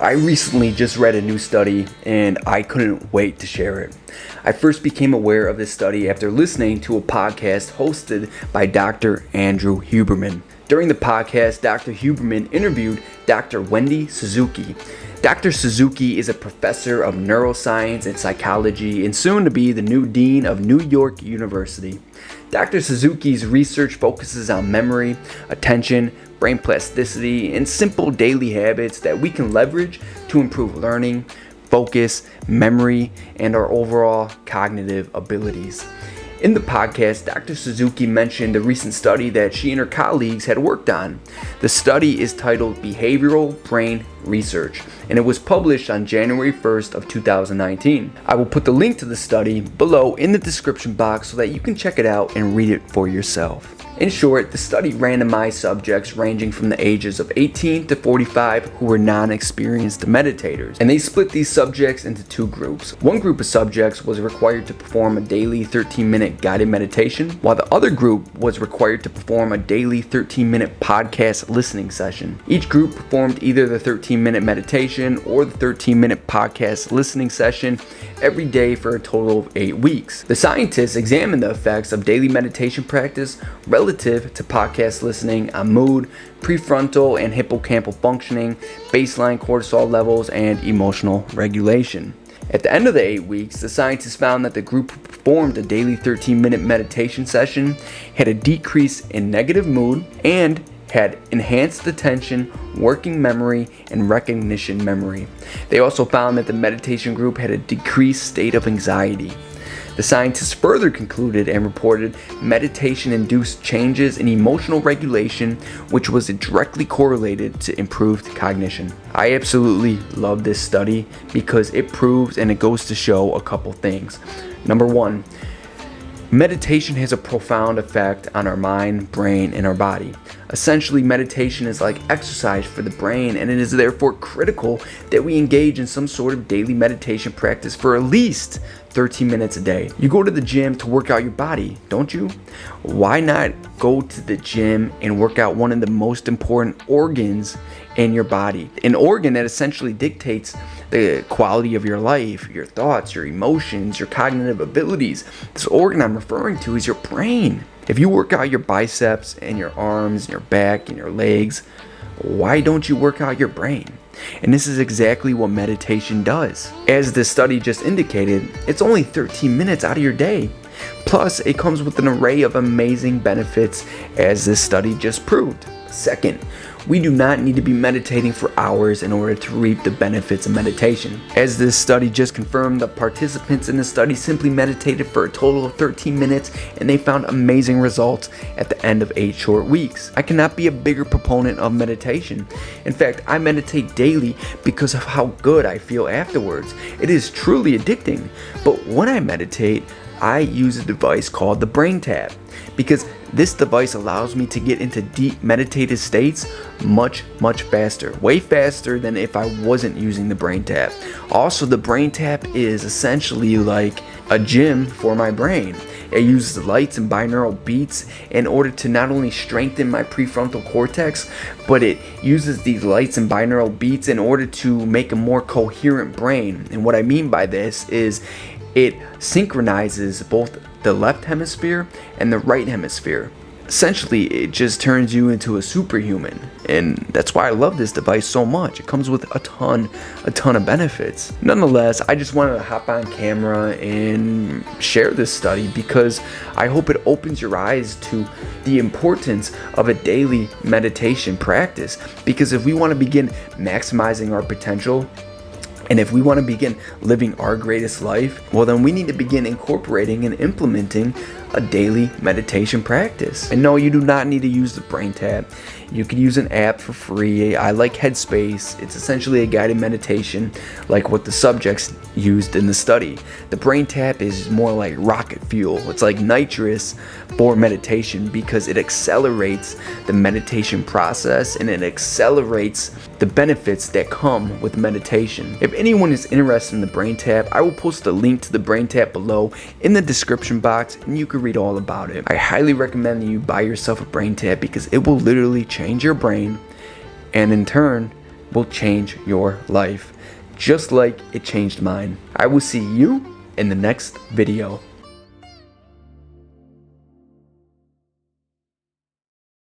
I recently just read a new study and I couldn't wait to share it. I first became aware of this study after listening to a podcast hosted by Dr. Andrew Huberman. During the podcast, Dr. Huberman interviewed Dr. Wendy Suzuki. Dr. Suzuki is a professor of neuroscience and psychology and soon to be the new dean of New York University. Dr. Suzuki's research focuses on memory, attention, brain plasticity, and simple daily habits that we can leverage to improve learning, focus, memory, and our overall cognitive abilities. In the podcast, Dr. Suzuki mentioned a recent study that she and her colleagues had worked on. The study is titled Behavioural Brain Research, and it was published on January 1st of 2019. I will put the link to the study below in the description box so that you can check it out and read it for yourself. In short, the study randomized subjects ranging from the ages of 18 to 45 who were non-experienced meditators, and they split these subjects into two groups. One group of subjects was required to perform a daily 13-minute guided meditation, while the other group was required to perform a daily 13-minute podcast listening session. Each group performed either the 13-minute meditation or the 13-minute podcast listening session every day for a total of 8 weeks. The scientists examined the effects of daily meditation practice relative to podcast listening on mood, prefrontal and hippocampal functioning, baseline cortisol levels, and emotional regulation. At the end of the 8 weeks, the scientists found that the group who performed a daily 13-minute meditation session had a decrease in negative mood and had enhanced attention, working memory, and recognition memory. They also found that the meditation group had a decreased state of anxiety. The scientists further concluded and reported meditation-induced changes in emotional regulation, which was directly correlated to improved cognition. I absolutely love this study because it proves and it goes to show a couple things. Number one, meditation has a profound effect on our mind, brain, and our body. Essentially, meditation is like exercise for the brain, and it is therefore critical that we engage in some sort of daily meditation practice for at least 13 minutes a day. You go to the gym to work out your body, don't you? Why not go to the gym and work out one of the most important organs in your body? An organ that essentially dictates the quality of your life, your thoughts, your emotions, your cognitive abilities. This organ I'm referring to is your brain. If you work out your biceps and your arms and your back and your legs, why don't you work out your brain? And this is exactly what meditation does. As this study just indicated, it's only 13 minutes out of your day. Plus, it comes with an array of amazing benefits, as this study just proved. Second, we do not need to be meditating for hours in order to reap the benefits of meditation. As this study just confirmed, the participants in the study simply meditated for a total of 13 minutes and they found amazing results at the end of 8 short weeks. I cannot be a bigger proponent of meditation. In fact, I meditate daily because of how good I feel afterwards. It is truly addicting. But when I meditate, I use a device called the Brain Tap because this device allows me to get into deep meditative states much faster, way faster than if I wasn't using the Brain Tap. Also, the Brain Tap is essentially like a gym for my brain. It uses lights and binaural beats in order to not only strengthen my prefrontal cortex, but it uses these lights and binaural beats in order to make a more coherent brain. And what I mean by this is it synchronizes both the left hemisphere and the right hemisphere. Essentially, it just turns you into a superhuman, and that's why I love this device so much. It comes with a ton of benefits. Nonetheless, I just wanted to hop on camera and share this study because I hope it opens your eyes to the importance of a daily meditation practice. Because if we want to begin maximizing our potential, and if we want to begin living our greatest life, well then we need to begin incorporating and implementing a daily meditation practice. And no, you do not need to use the Brain Tap. You can use an app for free. I like Headspace. It's essentially a guided meditation like what the subjects used in the study. The Brain Tap is more like rocket fuel. It's like nitrous for meditation because it accelerates the meditation process and it accelerates the benefits that come with meditation. If anyone is interested in the Brain Tap, I will post a link to the Brain Tap below in the description box and you can read all about it. I highly recommend that you buy yourself a Brain Tap because it will literally change your brain and in turn will change your life, just like it changed mine. I will see you in the next video.